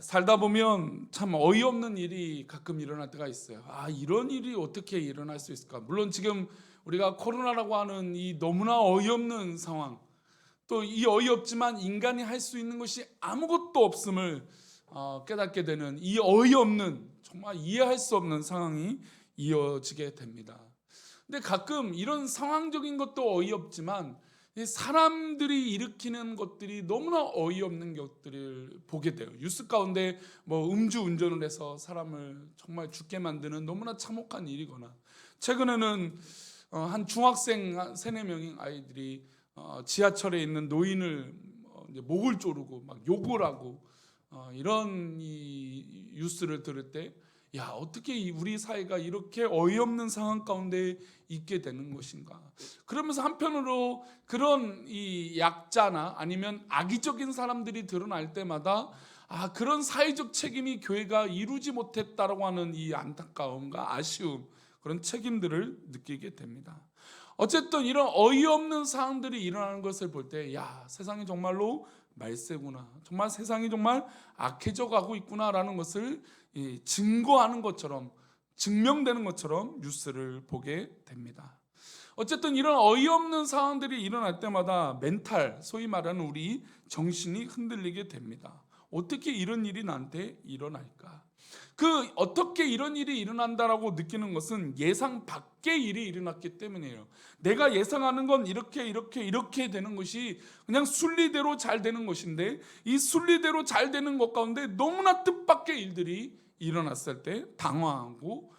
살다 보면 참 어이없는 일이 가끔 일어날 때가 있어요. 이런 일이 어떻게 일어날 수 있을까? 물론 지금 우리가 코로나라고 하는 이 너무나 어이없는 상황, 또 이 어이없지만 인간이 할 수 있는 것이 아무것도 없음을 깨닫게 되는 이 어이없는, 정말 이해할 수 없는 상황이 이어지게 됩니다. 근데 가끔 이런 상황적인 것도 어이없지만 이 사람들이 일으키는 것들이 너무나 어이없는 것들을 보게 돼요. 뉴스 가운데 뭐 음주 운전을 해서 사람을 정말 죽게 만드는 너무나 참혹한 일이거나, 최근에는 한 중학생 한 세네 명의 아이들이 지하철에 있는 노인을 이제 목을 조르고 막 욕을 하고, 이런 이 뉴스를 들을 때, 어떻게 우리 사회가 이렇게 어이없는 상황 가운데 있게 되는 것인가? 그러면서 한편으로 그런 이 약자나 아니면 악의적인 사람들이 드러날 때마다 그런 사회적 책임이 교회가 이루지 못했다라고 하는 이 안타까움과 아쉬움, 그런 책임들을 느끼게 됩니다. 어쨌든 이런 어이없는 상황들이 일어나는 것을 볼 때, 세상이 정말로 말세구나, 정말 세상이 정말 악해져 가고 있구나라는 것을 증거하는 것처럼, 증명되는 것처럼 뉴스를 보게 됩니다. 어쨌든 이런 어이없는 상황들이 일어날 때마다 멘탈, 소위 말하는 우리 정신이 흔들리게 됩니다. 어떻게 이런 일이 나한테 일어날까? 어떻게 이런 일이 일어난다라고 느끼는 것은 예상 밖의 일이 일어났기 때문이에요. 내가 예상하는 건 이렇게 되는 것이 그냥 순리대로 잘 되는 것인데, 이 순리대로 잘 되는 것 가운데 너무나 뜻밖의 일들이 일어났을 때 당황하고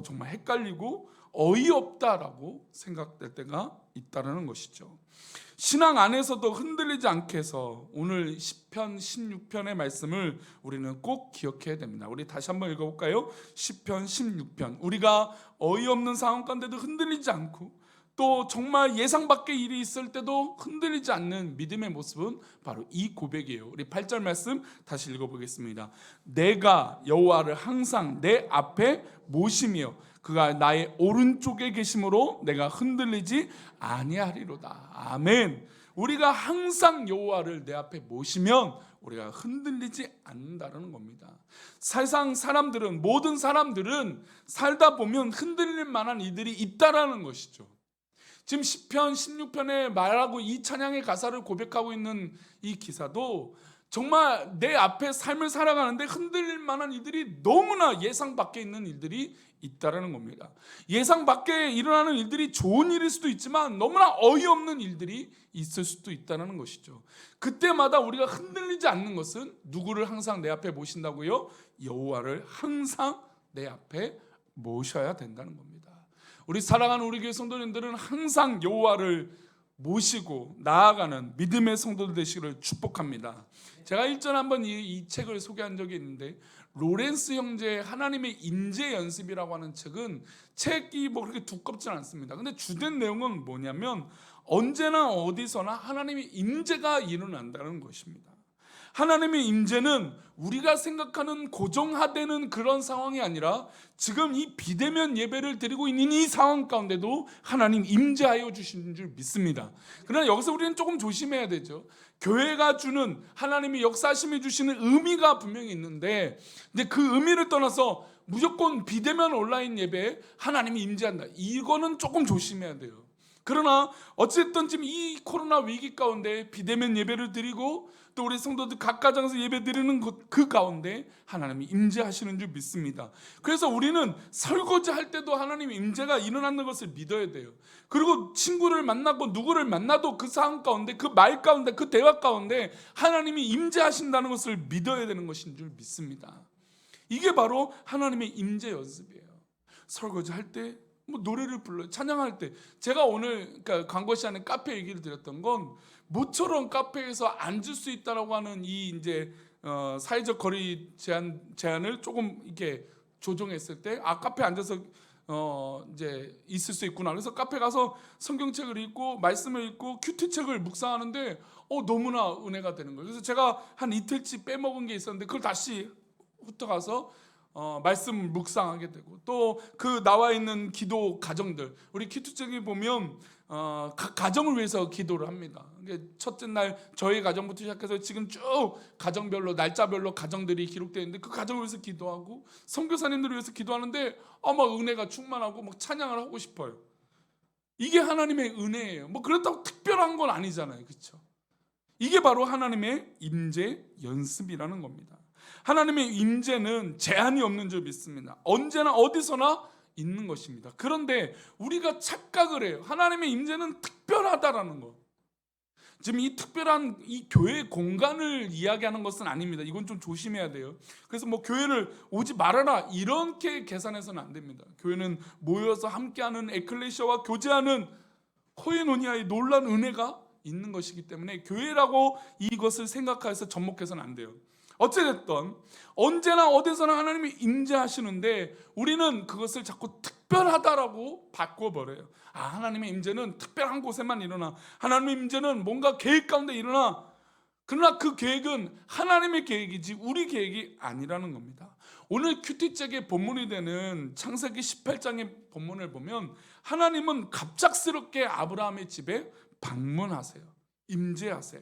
정말 헷갈리고 어이없다라고 생각될 때가 있다는 것이죠. 신앙 안에서도 흔들리지 않게 해서 오늘 시편 16편의 말씀을 우리는 꼭 기억해야 됩니다. 우리 다시 한번 읽어볼까요? 시편 16편. 우리가 어이없는 상황 가운데도 흔들리지 않고, 또 정말 예상 밖의 일이 있을 때도 흔들리지 않는 믿음의 모습은 바로 이 고백이에요. 우리 8절 말씀 다시 읽어보겠습니다. 내가 여호와를 항상 내 앞에 모시며 그가 나의 오른쪽에 계심으로 내가 흔들리지 아니하리로다. 아멘. 우리가 항상 여호와를 내 앞에 모시면 우리가 흔들리지 않는다는 겁니다. 세상 사람들은, 모든 사람들은 살다 보면 흔들릴 만한 이들이 있다라는 것이죠. 지금 시편 16편에 말하고 이 찬양의 가사를 고백하고 있는 이 기사도 정말 내 앞에 삶을 살아가는데 흔들릴 만한 일들이 너무나 예상 밖에 있는 일들이 있다라는 겁니다. 예상 밖에 일어나는 일들이 좋은 일일 수도 있지만 너무나 어이없는 일들이 있을 수도 있다는 것이죠. 그때마다 우리가 흔들리지 않는 것은 누구를 항상 내 앞에 모신다고요? 여호와를 항상 내 앞에 모셔야 된다는 겁니다. 우리 사랑하는 우리 교회 성도님들은 항상 여호와를 모시고 나아가는 믿음의 성도들 되시기를 축복합니다. 제가 일전에 한번 이 책을 소개한 적이 있는데, 로렌스 형제의 하나님의 임재 연습이라고 하는 책이 뭐 그렇게 두껍지는 않습니다. 근데 주된 내용은 뭐냐면, 언제나 어디서나 하나님의 임재가 일어난다는 것입니다. 하나님의 임재는 우리가 생각하는 고정화되는 그런 상황이 아니라 지금 이 비대면 예배를 드리고 있는 이 상황 가운데도 하나님 임재하여 주시는 줄 믿습니다. 그러나 여기서 우리는 조금 조심해야 되죠. 교회가 주는, 하나님이 역사하심이 주시는 의미가 분명히 있는데, 근데 그 의미를 떠나서 무조건 비대면 온라인 예배에 하나님이 임재한다, 이거는 조금 조심해야 돼요. 그러나 어쨌든 지금 이 코로나 위기 가운데 비대면 예배를 드리고 또 우리 성도들 각 가정에서 예배 드리는 그 가운데 하나님이 임재하시는 줄 믿습니다. 그래서 우리는 설거지할 때도 하나님의 임재가 일어나는 것을 믿어야 돼요. 그리고 친구를 만나고 누구를 만나도 그 상황 가운데, 그 말 가운데, 그 대화 가운데 하나님이 임재하신다는 것을 믿어야 되는 것인 줄 믿습니다. 이게 바로 하나님의 임재 연습이에요. 설거지할 때 뭐 노래를 불러요. 찬양할 때. 제가 오늘 광고 시간에 카페 얘기를 드렸던 건, 모처럼 카페에서 앉을 수 있다라고 하는 이 이제 사회적 거리 제한을 조금 이렇게 조정했을 때, 카페 앉아서 이제 있을 수 있구나. 그래서 카페 가서 성경책을 읽고 말씀을 읽고 큐티책을 묵상하는데 너무나 은혜가 되는 거예요. 그래서 제가 한 이틀치 빼먹은 게 있었는데 그걸 다시 훑어가서 말씀을 묵상하게 되고, 또 그 나와 있는 기도 가정들, 우리 키투책에 보면 각 가정을 위해서 기도를 합니다. 첫째 날 저희 가정부터 시작해서 지금 쭉 가정별로 날짜별로 가정들이 기록되어 있는데, 그 가정을 위해서 기도하고 선교사님들을 위해서 기도하는데 막 은혜가 충만하고 막 찬양을 하고 싶어요. 이게 하나님의 은혜예요. 뭐 그렇다고 특별한 건 아니잖아요, 그렇죠? 이게 바로 하나님의 임재 연습이라는 겁니다. 하나님의 임재는 제한이 없는 줄 믿습니다. 언제나 어디서나 있는 것입니다. 그런데 우리가 착각을 해요. 하나님의 임재는 특별하다라는 거. 지금 이 특별한 이 교회 공간을 이야기하는 것은 아닙니다. 이건 좀 조심해야 돼요. 그래서 뭐 교회를 오지 말아라 이렇게 계산해서는 안 됩니다. 교회는 모여서 함께하는 에클레시아와 교제하는 코에노니아의 놀라운 은혜가 있는 것이기 때문에 교회라고 이것을 생각해서 접목해서는 안 돼요. 어찌됐든 언제나 어디서나 하나님이 임재하시는데 우리는 그것을 자꾸 특별하다라고 바꿔버려요. 하나님의 임재는 특별한 곳에만 일어나, 하나님의 임재는 뭔가 계획 가운데 일어나. 그러나 그 계획은 하나님의 계획이지 우리 계획이 아니라는 겁니다. 오늘 큐티책의 본문이 되는 창세기 18장의 본문을 보면 하나님은 갑작스럽게 아브라함의 집에 방문하세요. 임재하세요.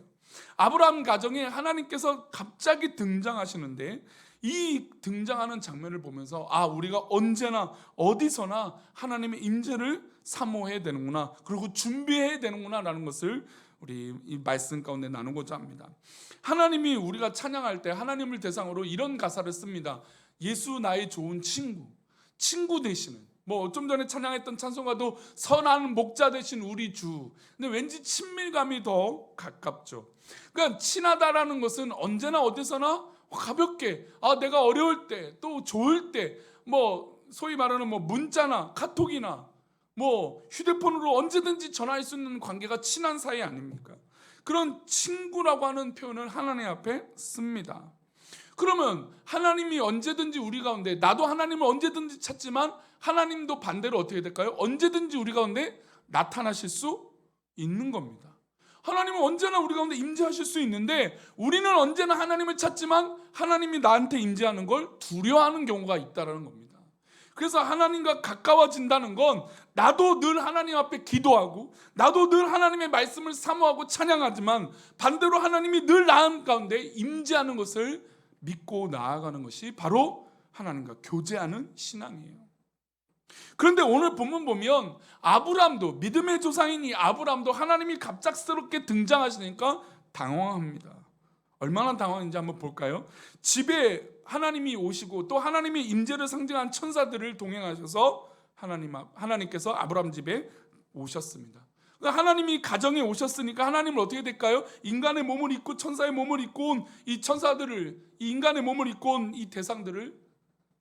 아브라함 가정에 하나님께서 갑자기 등장하시는데, 이 등장하는 장면을 보면서 우리가 언제나 어디서나 하나님의 임재를 사모해야 되는구나, 그리고 준비해야 되는구나 라는 것을 우리 이 말씀 가운데 나누고자 합니다. 하나님이 우리가 찬양할 때 하나님을 대상으로 이런 가사를 씁니다. 예수 나의 좋은 친구 되시는, 좀 전에 찬양했던 찬송가도 선한 목자 되신 우리 주. 근데 왠지 친밀감이 더 가깝죠. 그러니까 친하다라는 것은 언제나 어디서나 가볍게, 내가 어려울 때, 또 좋을 때, 소위 말하는 문자나 카톡이나 휴대폰으로 언제든지 전화할 수 있는 관계가 친한 사이 아닙니까? 그런 친구라고 하는 표현을 하나님 앞에 씁니다. 그러면 하나님이 언제든지 우리 가운데, 나도 하나님을 언제든지 찾지만 하나님도 반대로 어떻게 될까요? 언제든지 우리 가운데 나타나실 수 있는 겁니다. 하나님은 언제나 우리 가운데 임재하실 수 있는데, 우리는 언제나 하나님을 찾지만 하나님이 나한테 임재하는 걸 두려워하는 경우가 있다는 겁니다. 그래서 하나님과 가까워진다는 건 나도 늘 하나님 앞에 기도하고, 나도 늘 하나님의 말씀을 사모하고 찬양하지만, 반대로 하나님이 늘 나 가운데 임재하는 것을 믿고 나아가는 것이 바로 하나님과 교제하는 신앙이에요. 그런데 오늘 본문 보면 아브람도, 믿음의 조상인 이 아브람도 하나님이 갑작스럽게 등장하시니까 당황합니다. 얼마나 당황인지 한번 볼까요? 집에 하나님이 오시고 또 하나님의 임재를 상징한 천사들을 동행하셔서 하나님께서 아브람 집에 오셨습니다. 하나님이 가정에 오셨으니까 하나님은 어떻게 될까요? 인간의 몸을 입고 천사의 몸을 입고 온 이 천사들을, 이 인간의 몸을 입고 온 이 대상들을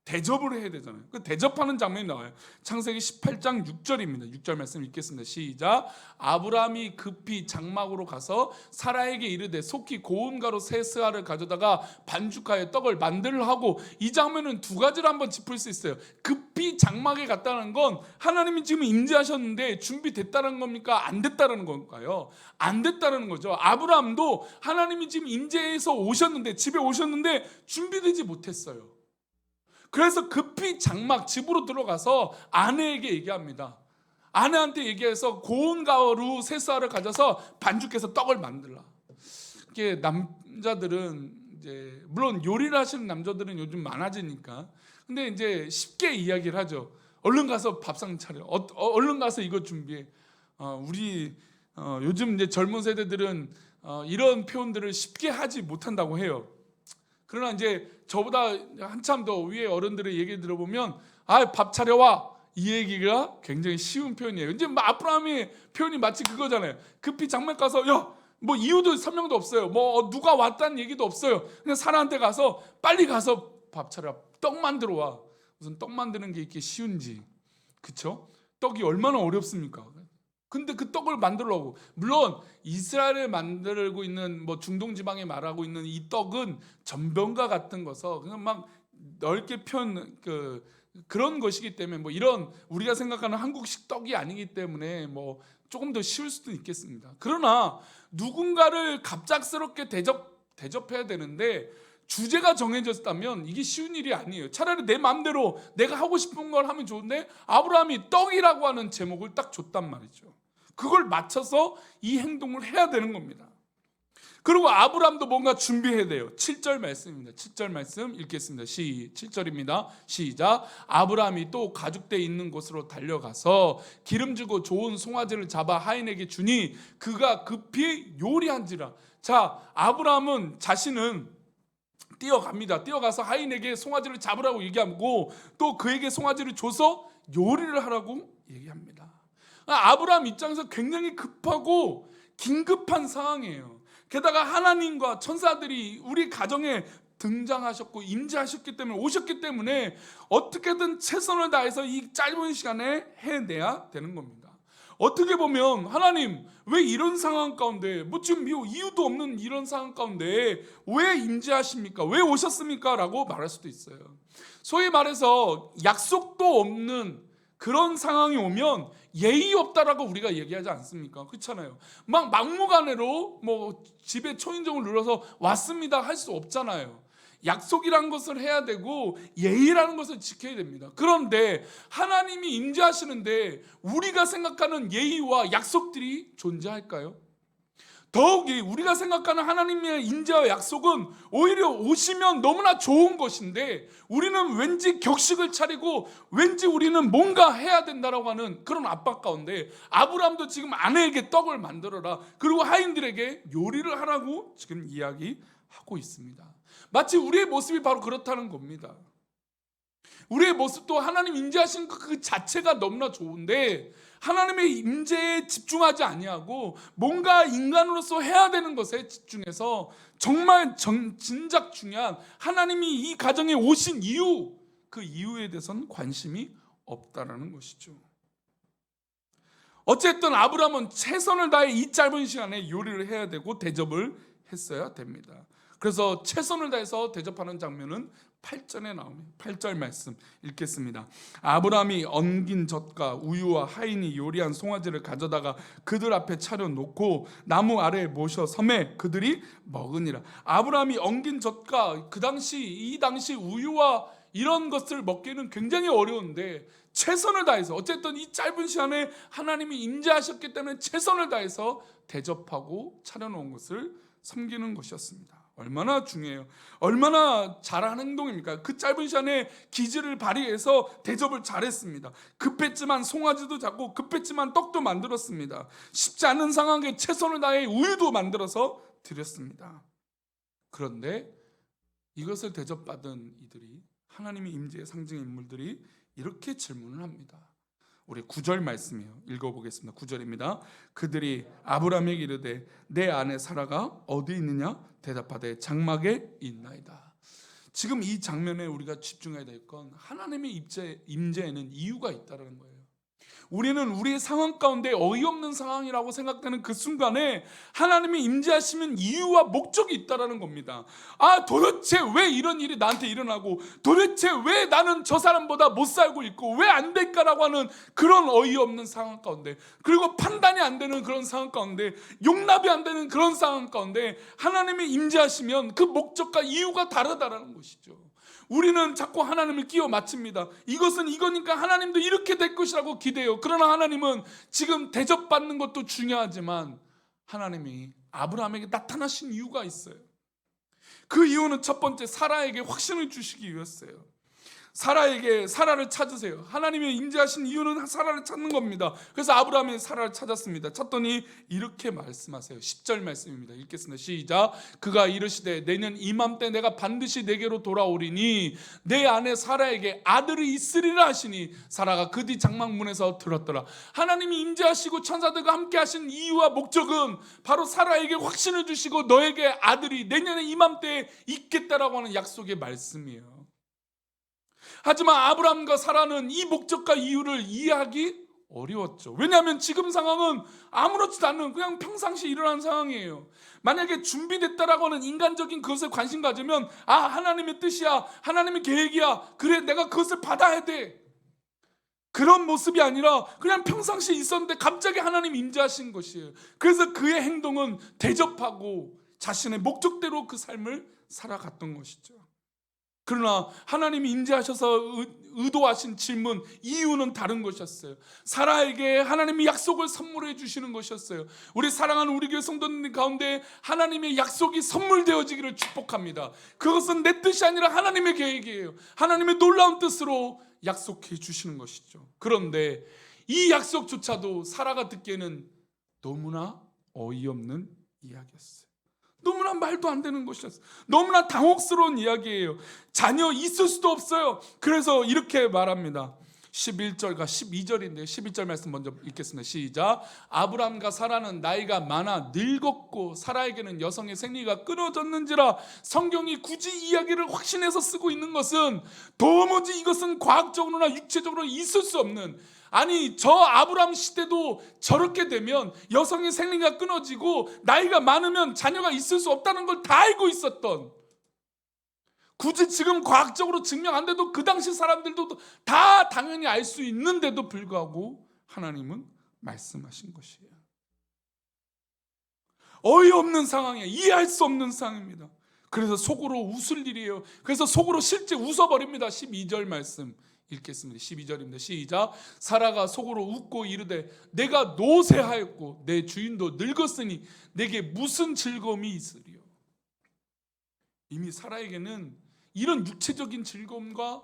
대접을 해야 되잖아요. 그 대접하는 장면이 나와요. 창세기 18장 6절입니다. 6절 말씀 읽겠습니다. 시작. 아브라함이 급히 장막으로 가서 사라에게 이르되 속히 고운 가루 세 스아를 가져다가 반죽하여 떡을 만들라 하고, 이 장면은 두 가지를 한번 짚을 수 있어요. 급히 장막에 갔다는 건 하나님이 지금 임재하셨는데 준비됐다는 겁니까? 안 됐다는 건가요? 안 됐다는 거죠. 아브라함도 하나님이 지금 임재해서 오셨는데, 집에 오셨는데 준비되지 못했어요. 그래서 급히 장막 집으로 들어가서 아내에게 얘기합니다. 아내한테 얘기해서 고운 가루 세 쌀을 가져서 반죽해서 떡을 만들라. 이게 남자들은 이제 물론 요리를 하시는 남자들은 요즘 많아지니까, 근데 이제 쉽게 이야기를 하죠. 얼른 가서 밥상 차려. 얼른 가서 이거 준비해. 우리 요즘 이제 젊은 세대들은 이런 표현들을 쉽게 하지 못한다고 해요. 그러나 이제 저보다 한참 더 위에 어른들의 얘기 들어보면 밥 차려와, 이 얘기가 굉장히 쉬운 표현이에요. 이제 아브라함의 표현이 마치 그거잖아요. 급히 장막 가서 이유도 설명도 없어요. 누가 왔다는 얘기도 없어요. 그냥 사라한테 가서 빨리 가서 밥 차려, 떡 만들어 와. 무슨 떡 만드는 게 이렇게 쉬운지, 그쵸? 떡이 얼마나 어렵습니까? 근데 그 떡을 만들려고, 물론 이스라엘에 만들고 있는 중동 지방에 말하고 있는 이 떡은 전병과 같은 거서 그냥 막 넓게 그런 것이기 때문에 이런 우리가 생각하는 한국식 떡이 아니기 때문에 조금 더 쉬울 수도 있겠습니다. 그러나 누군가를 갑작스럽게 대접해야 되는데 주제가 정해졌다면 이게 쉬운 일이 아니에요. 차라리 내 마음대로 내가 하고 싶은 걸 하면 좋은데 아브라함이 떡이라고 하는 제목을 딱 줬단 말이죠. 그걸 맞춰서 이 행동을 해야 되는 겁니다. 그리고 아브라함도 뭔가 준비해야 돼요. 7절 말씀입니다. 7절 말씀 읽겠습니다. 7절입니다. 시작. 아브라함이 또 가죽대 있는 곳으로 달려가서 기름지고 좋은 송아지를 잡아 하인에게 주니 그가 급히 요리한지라. 자, 아브라함은 자신은 뛰어갑니다. 뛰어가서 하인에게 송아지를 잡으라고 얘기하고 또 그에게 송아지를 줘서 요리를 하라고 얘기합니다. 아브라함 입장에서 굉장히 급하고 긴급한 상황이에요. 게다가 하나님과 천사들이 우리 가정에 등장하셨고 임재하셨기 때문에, 오셨기 때문에 어떻게든 최선을 다해서 이 짧은 시간에 해내야 되는 겁니다. 어떻게 보면 하나님 왜 이런 상황 가운데, 뭐 지금 이유도 없는 이런 상황 가운데 왜 임재하십니까? 왜 오셨습니까? 라고 말할 수도 있어요. 소위 말해서 약속도 없는 그런 상황이 오면 예의 없다라고 우리가 얘기하지 않습니까? 그렇잖아요. 막 막무가내로 뭐 집에 초인종을 눌러서 왔습니다 할 수 없잖아요. 약속이라는 것을 해야 되고 예의라는 것을 지켜야 됩니다. 그런데 하나님이 임재하시는데 우리가 생각하는 예의와 약속들이 존재할까요? 더욱이 우리가 생각하는 하나님의 임재와 약속은 오히려 오시면 너무나 좋은 것인데 우리는 왠지 격식을 차리고 왠지 우리는 뭔가 해야 된다라고 하는 그런 압박 가운데 아브라함도 지금 아내에게 떡을 만들어라, 그리고 하인들에게 요리를 하라고 지금 이야기하고 있습니다. 마치 우리의 모습이 바로 그렇다는 겁니다. 우리의 모습도 하나님 임재하신 그 자체가 너무나 좋은데 하나님의 임재에 집중하지 아니하고 뭔가 인간으로서 해야 되는 것에 집중해서 정말 진작 중요한 하나님이 이 가정에 오신 이유, 그 이유에 대해서는 관심이 없다라는 것이죠. 어쨌든 아브라함은 최선을 다해 이 짧은 시간에 요리를 해야 되고 대접을 했어야 됩니다. 그래서 최선을 다해서 대접하는 장면은 8절에 나옵니다. 8절 말씀 읽겠습니다. 아브라함이 엉긴 젖과 우유와 하인이 요리한 송아지를 가져다가 그들 앞에 차려놓고 나무 아래에 모셔 섬에 그들이 먹으니라. 아브라함이 엉긴 젖과 이 당시 우유와 이런 것을 먹기는 굉장히 어려운데 최선을 다해서, 어쨌든 이 짧은 시간에 하나님이 임재하셨기 때문에 최선을 다해서 대접하고 차려놓은 것을 섬기는 것이었습니다. 얼마나 중요해요. 얼마나 잘한 행동입니까? 그 짧은 시간에 기질을 발휘해서 대접을 잘했습니다. 급했지만 송아지도 잡고 급했지만 떡도 만들었습니다. 쉽지 않은 상황에 최선을 다해 우유도 만들어서 드렸습니다. 그런데 이것을 대접받은 이들이, 하나님의 임재의 상징 인물들이 이렇게 질문을 합니다. 우리 9절 말씀이에요. 읽어보겠습니다. 9절입니다. 그들이 아브라함에게 이르되 내 아내 사라가 어디 있느냐? 대답하되 장막에 있나이다. 지금 이 장면에 우리가 집중해야 될 건 하나님의 임재에는 이유가 있다는 거예요. 우리는 우리의 상황 가운데 어이없는 상황이라고 생각되는 그 순간에 하나님이 임재하시면 이유와 목적이 있다는 겁니다. 도대체 왜 이런 일이 나한테 일어나고, 도대체 왜 나는 저 사람보다 못 살고 있고 왜 안 될까라고 하는 그런 어이없는 상황 가운데, 그리고 판단이 안 되는 그런 상황 가운데, 용납이 안 되는 그런 상황 가운데 하나님이 임재하시면 그 목적과 이유가 다르다라는 것이죠. 우리는 자꾸 하나님을 끼워 맞춥니다. 이것은 이거니까 하나님도 이렇게 될 것이라고 기대해요. 그러나 하나님은 지금 대접받는 것도 중요하지만 하나님이 아브라함에게 나타나신 이유가 있어요. 그 이유는 첫 번째, 사라에게 확신을 주시기 위해서예요. 사라를 찾으세요. 하나님의 임재하신 이유는 사라를 찾는 겁니다. 그래서 아브라함이 사라를 찾았습니다. 찾더니 이렇게 말씀하세요. 10절 말씀입니다. 읽겠습니다. 시작. 그가 이르시되 내년 이맘때 내가 반드시 내게로 돌아오리니 내 아내 사라에게 아들이 있으리라 하시니 사라가 그 뒤 장막문에서 들었더라. 하나님이 임재하시고 천사들과 함께 하신 이유와 목적은 바로 사라에게 확신을 주시고 너에게 아들이 내년에 이맘때에 있겠다라고 하는 약속의 말씀이에요. 하지만 아브라함과 사라는 이 목적과 이유를 이해하기 어려웠죠. 왜냐하면 지금 상황은 아무렇지도 않은 그냥 평상시 일어난 상황이에요. 만약에 준비됐다라고 하는 인간적인 그것에 관심 가지면 하나님의 뜻이야, 하나님의 계획이야, 그래 내가 그것을 받아야 돼, 그런 모습이 아니라 그냥 평상시에 있었는데 갑자기 하나님 임재하신 것이에요. 그래서 그의 행동은 대접하고 자신의 목적대로 그 삶을 살아갔던 것이죠. 그러나 하나님이 임재하셔서 의도하신 질문, 이유는 다른 것이었어요. 사라에게 하나님이 약속을 선물해 주시는 것이었어요. 우리 사랑하는 우리 교회 성도님 가운데 하나님의 약속이 선물되어지기를 축복합니다. 그것은 내 뜻이 아니라 하나님의 계획이에요. 하나님의 놀라운 뜻으로 약속해 주시는 것이죠. 그런데 이 약속조차도 사라가 듣기에는 너무나 어이없는 이야기였어요. 너무나 말도 안 되는 것이었어요. 너무나 당혹스러운 이야기예요. 자녀 있을 수도 없어요. 그래서 이렇게 말합니다. 11절과 12절인데 11절 말씀 먼저 읽겠습니다. 시작. 아브람과 사라는 나이가 많아 늙었고 사라에게는 여성의 생리가 끊어졌는지라. 성경이 굳이 이야기를 확신해서 쓰고 있는 것은 도무지 이것은 과학적으로나 육체적으로 있을 수 없는, 아니 저 아브람 시대도 저렇게 되면 여성의 생리가 끊어지고 나이가 많으면 자녀가 있을 수 없다는 걸 다 알고 있었던, 굳이 지금 과학적으로 증명 안 돼도 그 당시 사람들도 다 당연히 알 수 있는데도 불구하고 하나님은 말씀하신 것이에요. 어이없는 상황이에요. 이해할 수 없는 상황입니다. 그래서 속으로 웃을 일이에요. 그래서 속으로 실제 웃어버립니다. 12절 말씀 읽겠습니다. 12절입니다. 시작. 사라가 속으로 웃고 이르되 내가 노쇠하였고 내 주인도 늙었으니 내게 무슨 즐거움이 있으리요. 이미 사라에게는 이런 육체적인 즐거움과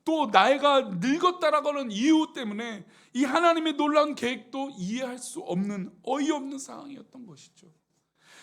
또 나이가 늙었다라고 하는 이유 때문에 이 하나님의 놀라운 계획도 이해할 수 없는 어이없는 상황이었던 것이죠.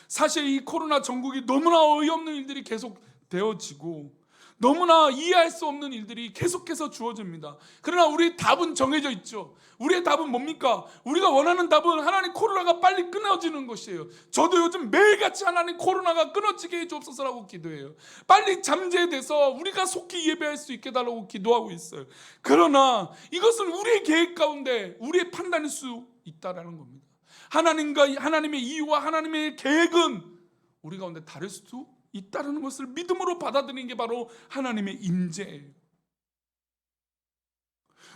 사실 이 코로나 전국이 너무나 어이없는 일들이 계속 되어지고 너무나 이해할 수 없는 일들이 계속해서 주어집니다. 그러나 우리의 답은 정해져 있죠. 우리의 답은 뭡니까? 우리가 원하는 답은 하나님 코로나가 빨리 끊어지는 것이에요. 저도 요즘 매일같이 하나님 코로나가 끊어지게 해주옵소서라고 기도해요. 빨리 잠재돼서 우리가 속히 예배할 수 있게 달라고 기도하고 있어요. 그러나 이것은 우리의 계획 가운데 우리의 판단일 수 있다라는 겁니다. 하나님의 이유와 하나님의 계획은 우리 가운데 다를 수도 있다는 것을 믿음으로 받아들이는 게 바로 하나님의 임재예요.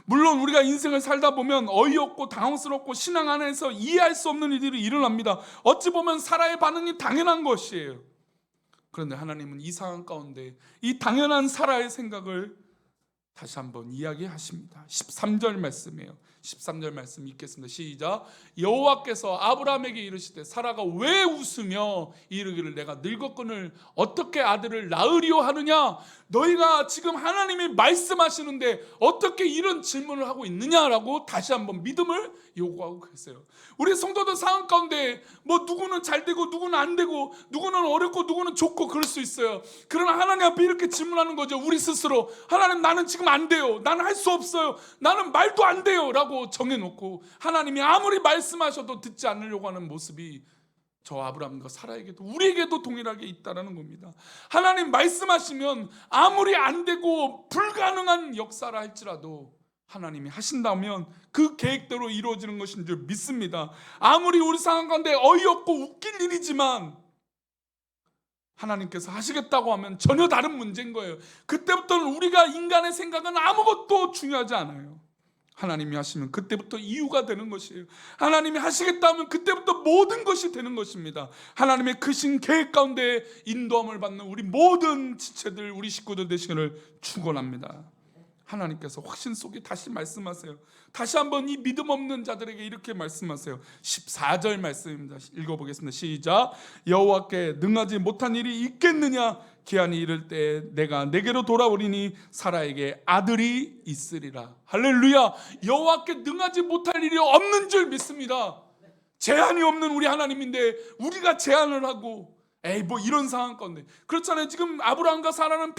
물론 우리가 인생을 살다 보면 어이없고 당황스럽고 신앙 안에서 이해할 수 없는 일들이 일어납니다. 어찌 보면 사라의 반응이 당연한 것이에요. 그런데 하나님은 이 상황 가운데 이 당연한 사라의 생각을 다시 한번 이야기하십니다. 13절 말씀이에요. 13절 말씀 읽겠습니다. 시작. 여호와께서 아브라함에게 이르시되 사라가 왜 웃으며 이르기를 내가 늙었거늘 어떻게 아들을 낳으리오 하느냐. 너희가 지금 하나님이 말씀하시는데 어떻게 이런 질문을 하고 있느냐라고 다시 한번 믿음을 요구하고 계세요. 우리 성도들 상황 가운데 뭐 누구는 잘 되고 누구는 안 되고 누구는 어렵고 누구는 좋고 그럴 수 있어요. 그러나 하나님 앞에 이렇게 질문하는 거죠. 우리 스스로 하나님 나는 지금 안 돼요. 나는 할 수 없어요. 나는 말도 안 돼요 라고 정해놓고 하나님이 아무리 말씀하셔도 듣지 않으려고 하는 모습이 저 아브라함과 사라에게도 우리에게도 동일하게 있다는 겁니다. 하나님 말씀하시면 아무리 안 되고 불가능한 역사라 할지라도 하나님이 하신다면 그 계획대로 이루어지는 것인 줄 믿습니다. 아무리 우리 상황 가운데 어이없고 웃길 일이지만 하나님께서 하시겠다고 하면 전혀 다른 문제인 거예요. 그때부터는 우리가 인간의 생각은 아무것도 중요하지 않아요. 하나님이 하시면 그때부터 이유가 되는 것이에요. 하나님이 하시겠다 하면 그때부터 모든 것이 되는 것입니다. 하나님의 크신 계획 가운데 인도함을 받는 우리 모든 지체들, 우리 식구들 되시기를 축원합니다. 하나님께서 확신 속에 다시 말씀하세요. 다시 한번 이 믿음 없는 자들에게 이렇게 말씀하세요. 14절 말씀입니다. 읽어보겠습니다. 시작. 여호와께 능하지 못한 일이 있겠느냐. 기한이 이를 때 내가 내게로 돌아오리니 사라에게 아들이 있으리라. 할렐루야. 여호와께 능하지 못할 일이 없는 줄 믿습니다. 제한이 없는 우리 하나님인데 우리가 제한을 하고 에이 뭐 이런 상황 가운데 그렇잖아요. 지금 아브라함과 사라는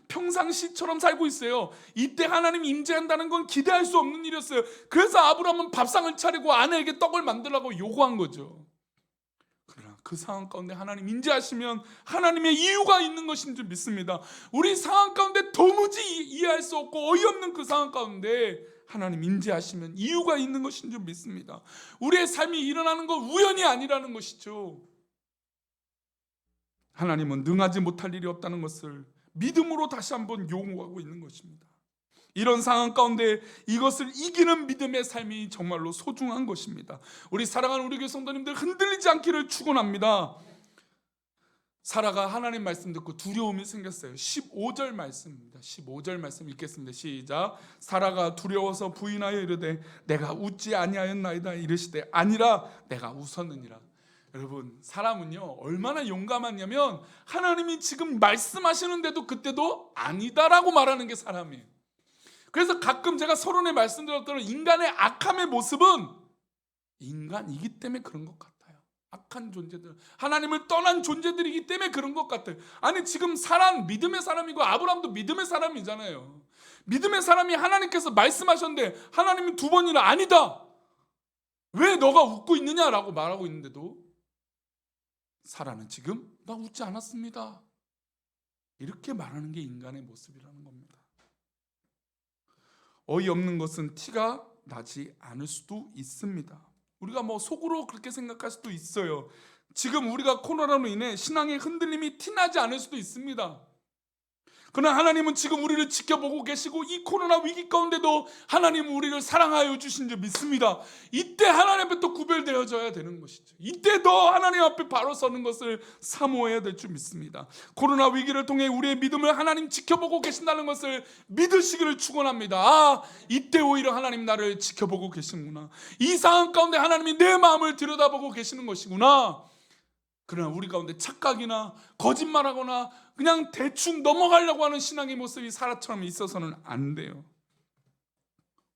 평상시처럼 살고 있어요. 이때 하나님 임재한다는 건 기대할 수 없는 일이었어요. 그래서 아브라함은 밥상을 차리고 아내에게 떡을 만들라고 요구한 거죠. 그러나 그 상황 가운데 하나님 임재하시면 하나님의 이유가 있는 것인 줄 믿습니다. 우리 상황 가운데 도무지 이해할 수 없고 어이없는 그 상황 가운데 하나님 임재하시면 이유가 있는 것인 줄 믿습니다. 우리의 삶이 일어나는 건 우연이 아니라는 것이죠. 하나님은 능하지 못할 일이 없다는 것을 믿음으로 다시 한번 요구하고 있는 것입니다. 이런 상황 가운데 이것을 이기는 믿음의 삶이 정말로 소중한 것입니다. 우리 사랑하는 우리 교회 성도님들 흔들리지 않기를 축원합니다. 사라가 하나님 말씀 듣고 두려움이 생겼어요. 15절 말씀입니다. 15절 말씀 읽겠습니다. 시작. 사라가 두려워서 부인하여 이르되 내가 웃지 아니하였나이다 이르시되 아니라 내가 웃었느니라. 여러분, 사람은요 얼마나 용감하냐면 하나님이 지금 말씀하시는데도 그때도 아니다라고 말하는 게 사람이에요. 그래서 가끔 제가 서론에 말씀드렸던 인간의 악함의 모습은 인간이기 때문에 그런 것 같아요. 악한 존재들, 하나님을 떠난 존재들이기 때문에 그런 것 같아요. 아니 지금 사람 믿음의 사람이고 아브라함도 믿음의 사람이잖아요. 믿음의 사람이 하나님께서 말씀하셨는데 하나님이 두 번이나 아니다, 왜 너가 웃고 있느냐라고 말하고 있는데도 사라는 지금 나 웃지 않았습니다 이렇게 말하는 게 인간의 모습이라는 겁니다. 어이없는 것은 티가 나지 않을 수도 있습니다. 우리가 뭐 속으로 그렇게 생각할 수도 있어요. 지금 우리가 코로나로 인해 신앙의 흔들림이 티나지 않을 수도 있습니다. 그러나 하나님은 지금 우리를 지켜보고 계시고 이 코로나 위기 가운데도 하나님은 우리를 사랑하여 주신 줄 믿습니다. 이때 하나님 앞에 또 구별되어져야 되는 것이죠. 이때 더 하나님 앞에 바로 서는 것을 사모해야 될 줄 믿습니다. 코로나 위기를 통해 우리의 믿음을 하나님 지켜보고 계신다는 것을 믿으시기를 축원합니다. 아, 이때 오히려 하나님 나를 지켜보고 계시구나. 이 상황 가운데 하나님이 내 마음을 들여다보고 계시는 것이구나. 그러나 우리 가운데 착각이나 거짓말하거나 그냥 대충 넘어가려고 하는 신앙의 모습이 사라처럼 있어서는 안 돼요.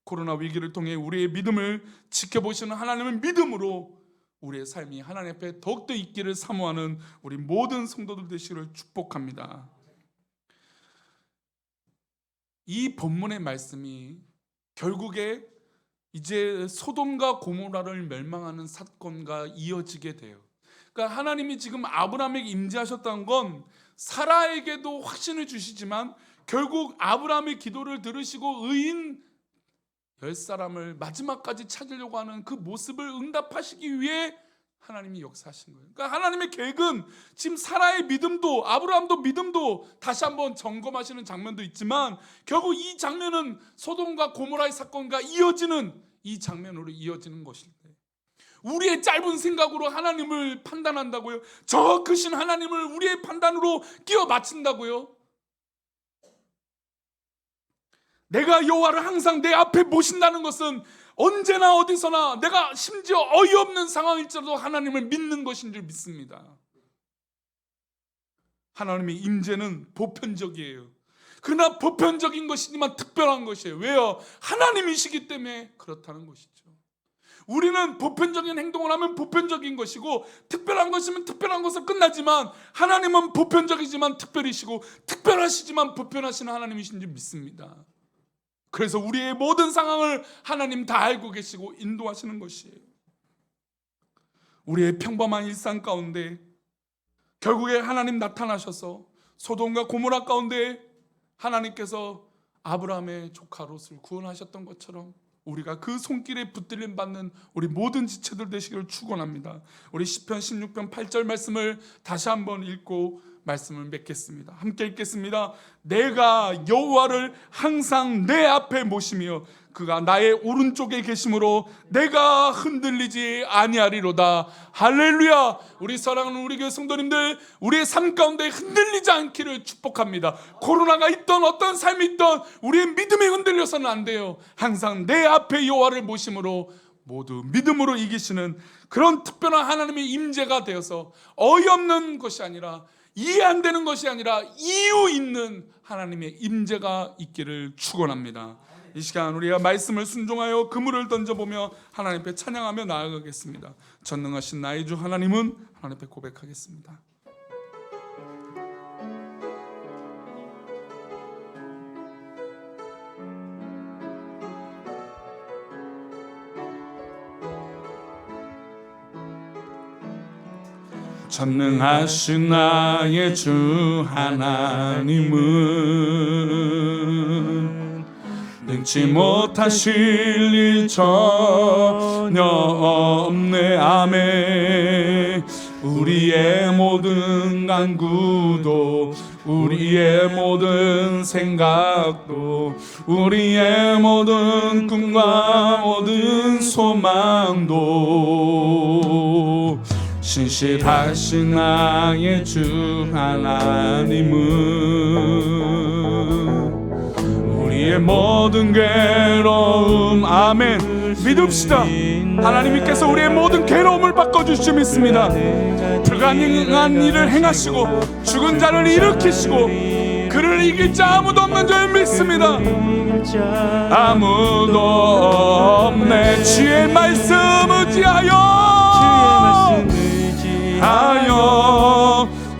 코로나 위기를 통해 우리의 믿음을 지켜보시는 하나님을 믿음으로 우리의 삶이 하나님 앞에 더욱더 있기를 사모하는 우리 모든 성도들 되시기를 축복합니다. 이 본문의 말씀이 결국에 이제 소돔과 고모라를 멸망하는 사건과 이어지게 돼요. 그러니까 하나님이 지금 아브라함에게 임재하셨다는 건 사라에게도 확신을 주시지만 결국 아브라함의 기도를 들으시고 의인 10사람을 마지막까지 찾으려고 하는 그 모습을 응답하시기 위해 하나님이 역사하신 거예요. 그러니까 하나님의 계획은 지금 사라의 믿음도 아브라함도 믿음도 다시 한번 점검하시는 장면도 있지만 결국 이 장면은 소돔과 고모라의 사건과 이어지는 이 장면으로 이어지는 것입니다. 우리의 짧은 생각으로 하나님을 판단한다고요? 저 크신 하나님을 우리의 판단으로 끼워 맞춘다고요? 내가 여호와를 항상 내 앞에 모신다는 것은 언제나 어디서나 내가 심지어 어이없는 상황일지라도 하나님을 믿는 것인 줄 믿습니다. 하나님의 임재는 보편적이에요. 그러나 보편적인 것이지만 특별한 것이에요. 왜요? 하나님이시기 때문에 그렇다는 것이죠. 우리는 보편적인 행동을 하면 보편적인 것이고 특별한 것이면 특별한 것으로 끝나지만 하나님은 보편적이지만 특별이시고 특별하시지만 보편하신 하나님이신 줄 믿습니다. 그래서 우리의 모든 상황을 하나님 다 알고 계시고 인도하시는 것이에요. 우리의 평범한 일상 가운데 결국에 하나님 나타나셔서 소돔과 고모라 가운데 하나님께서 아브라함의 조카 롯을 구원하셨던 것처럼 우리가 그 손길에 붙들림 받는 우리 모든 지체들 되시기를 축원합니다. 우리 시편 16편 8절 말씀을 다시 한번 읽고 말씀을 맺겠습니다. 함께 읽겠습니다. 내가 여호와를 항상 내 앞에 모시며 그가 나의 오른쪽에 계심으로 내가 흔들리지 아니하리로다. 할렐루야. 우리 사랑하는 우리 교회 성도님들, 우리의 삶 가운데 흔들리지 않기를 축복합니다. 코로나가 있던 어떤 삶이 있던 우리의 믿음이 흔들려서는 안 돼요. 항상 내 앞에 여호와를 모심으로 모두 믿음으로 이기시는 그런 특별한 하나님의 임재가 되어서 어이없는 것이 아니라 이해 안 되는 것이 아니라 이유 있는 하나님의 임재가 있기를 축원합니다. 이 시간 우리가 말씀을 순종하여 그물을 던져보며 하나님 앞에 찬양하며 나아가겠습니다. 전능하신 나의 주 하나님은 하나님 앞에 고백하겠습니다. 전능하신 나의 주 하나님은 능치 못하실 일 전혀 없네. 아멘. 우리의 모든 간구도 우리의 모든 생각도 우리의 모든 꿈과 모든 소망도 신실하신 나의 주 하나님은 우리의 모든 괴로움, 아멘, 믿읍시다. 하나님께서 우리의 모든 괴로움을 바꿔주실 줄 믿습니다. 불가능한 일을 행하시고 죽은 자를 일으키시고 그를 이길 자 아무도 없는 줄 믿습니다. 아무도 없네. 주의 말씀 의지하여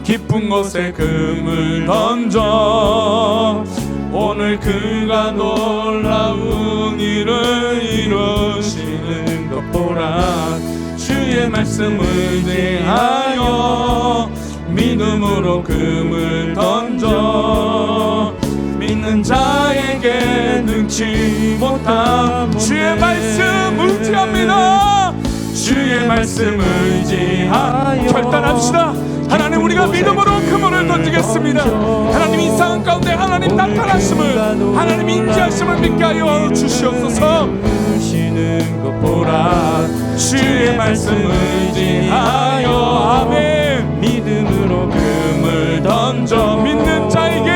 깊은 곳에 금을 던져 오늘 그가 놀라운 일을 이루시는 것 보라. 주의 말씀 의지하여 믿음으로 금을 던져 믿는 자에게 능치 못함. 주의 말씀 의지합니다. 주의 말씀 의지하여 결단합시다. 하나님, 우리가 믿음으로 그물을 던지겠습니다. 하나님, 이 상황 가운데 하나님 나타나심을, 하나님 인지하심을 믿게 하여 주시옵소서. 주의 말씀 의지하여 아멘. 믿음으로 금을 던져 믿는 자에게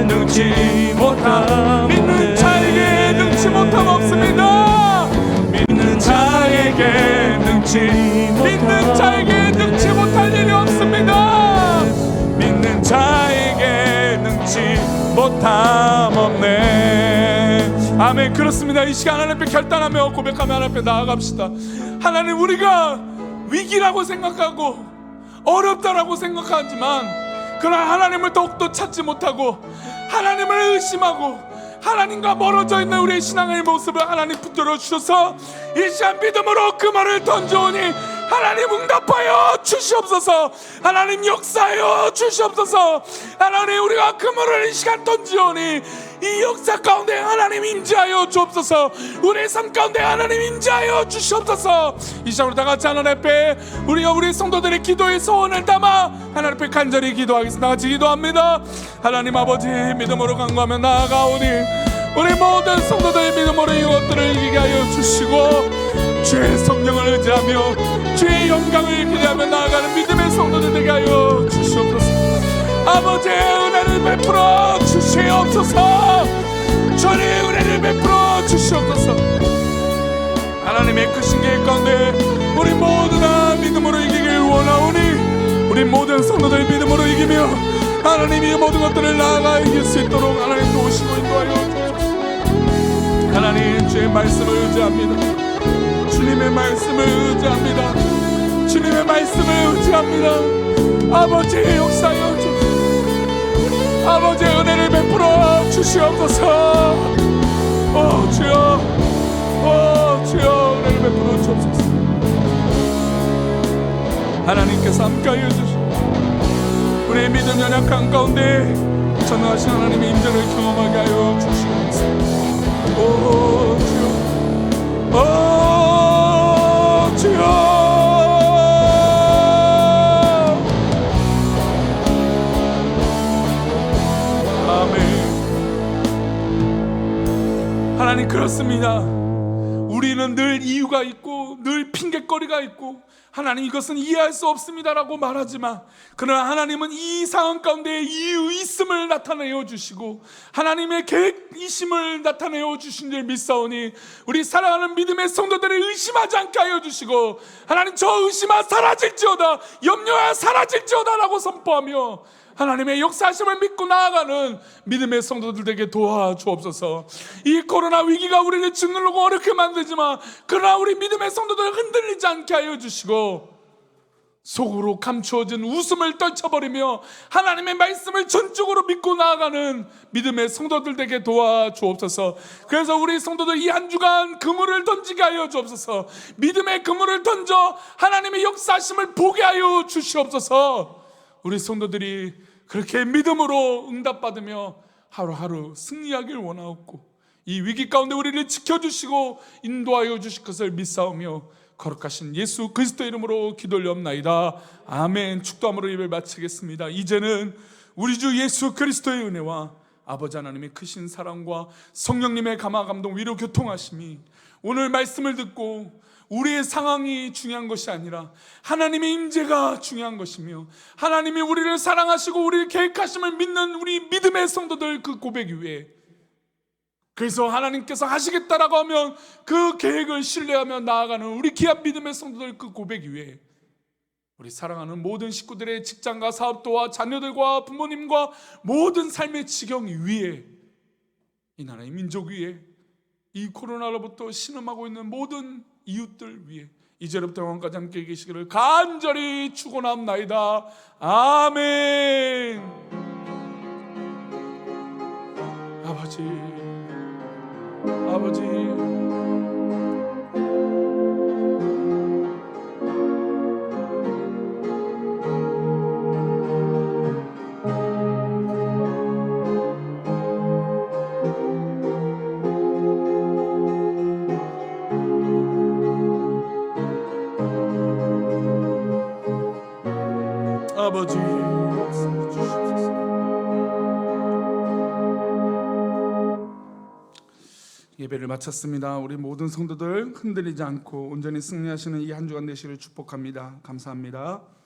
능치 못함. 믿는 자에게 능치 못함 없습니다. 믿는 자에게 능치 못할 일이 없습니다. 믿는 자에게 능치 못함 없네. 아멘. 그렇습니다. 이 시간 하나님 앞에 결단하며 고백하며 하나님 앞에 나아갑시다. 하나님, 우리가 위기라고 생각하고 어렵다라고 생각하지만 그러나 하나님을 더욱더 찾지 못하고 하나님을 의심하고 하나님과 멀어져 있는 우리의 신앙의 모습을 하나님 붙들어 주셔서 이 시간 믿음으로 그 말을 던져오니 하나님 응답하여 주시옵소서. 하나님 역사하여 주시옵소서. 하나님, 우리가 그물을 이 시간 던지오니 이 역사 가운데 하나님 임재하여 주옵소서. 우리의 삶 가운데 하나님 임재하여 주시옵소서. 이 시간으로 다 같이 하나님 앞에 우리가 우리 성도들의 기도의 소원을 담아 하나님 앞에 간절히 기도하겠습니다. 다 같이 기도합니다. 하나님 아버지, 믿음으로 간구하며 나아가오니 우리 모든 성도들의 믿음으로 이것들을 이기게 하여 주시고 주의 성령을 의지하며 주의 영광을 기대하며 나아가는 믿음의 성도들 되게 하여 주시옵소서. 아버지의 은혜를 베풀어 주시옵소서. 주의 은혜를 베풀어 주시옵소서. 하나님의 크신 계획 가운데 우리 모두 다 믿음으로 이기길 원하오니 우리 모든 성도들 믿음으로 이기며 하나님이 모든 것들을 나아가 이길 수 있도록 하나님 도우시고 인도하여 주옵소서. 하나님, 주의 말씀을 의지합니다. 주님의 말씀을 의지합니다. 주님의 말씀을 의지합니다. 아버지의 역사여 주옵소서. 아버지의 은혜를 베풀어 주시옵소서. 주여, 주여, 은혜를 베풀어 주옵소서. 하나님께서 함께하여 주시고 우리의 믿음 연약한 가운데 전능하신 하나님의 임재를 경험하게 하여 주시옵소서. 주여, 주여. 하나님, 그렇습니다. 우리는 늘 이유가 있고 늘 핑계거리가 있고 하나님 이것은 이해할 수 없습니다라고 말하지만 그러나 하나님은 이 상황 가운데 이유 있음을 나타내어 주시고 하나님의 계획이심을 나타내어 주신 줄 믿사오니 우리 사랑하는 믿음의 성도들을 의심하지 않게 하여 주시고 하나님, 저 의심아 사라질지어다, 염려야 사라질지어다 라고 선포하며 하나님의 역사하심을 믿고 나아가는 믿음의 성도들에게 도와주옵소서. 이 코로나 위기가 우리를 짓누르고 어렵게 만들지만 그러나 우리 믿음의 성도들을 흔들리지 않게 하여 주시고 속으로 감추어진 웃음을 떨쳐버리며 하나님의 말씀을 전적으로 믿고 나아가는 믿음의 성도들에게 도와주옵소서. 그래서 우리 성도들 이 한 주간 그물을 던지게 하여 주옵소서. 믿음의 그물을 던져 하나님의 역사하심을 보게 하여 주시옵소서. 우리 성도들이 그렇게 믿음으로 응답받으며 하루하루 승리하길 원하옵고 이 위기 가운데 우리를 지켜주시고 인도하여 주실 것을 믿사오며 거룩하신 예수 그리스도의 이름으로 기도 올리옵나이다. 아멘. 축도함으로 예배를 마치겠습니다. 이제는 우리 주 예수 그리스도의 은혜와 아버지 하나님의 크신 사랑과 성령님의 감화 감동 위로 교통하심이 오늘 말씀을 듣고 우리의 상황이 중요한 것이 아니라 하나님의 임재가 중요한 것이며, 하나님이 우리를 사랑하시고 우리를 계획하심을 믿는 우리 믿음의 성도들 그 고백 위에, 그래서 하나님께서 하시겠다라고 하면 그 계획을 신뢰하며 나아가는 우리 귀한 믿음의 성도들 그 고백 위에, 우리 사랑하는 모든 식구들의 직장과 사업도와 자녀들과 부모님과 모든 삶의 지경 위에, 이 나라의 민족 위에, 이 코로나로부터 신음하고 있는 모든 이웃들 위에 이제부터 영원까지 함께 계시기를 간절히 축원합나이다. 아멘. 아버지, 아버지, 아버지, 주시옵소서. 예배를 마쳤습니다. 우리 모든 성도들 흔들리지 않고 온전히 승리하시는 이 한 주간 되시기를 축복합니다. 감사합니다.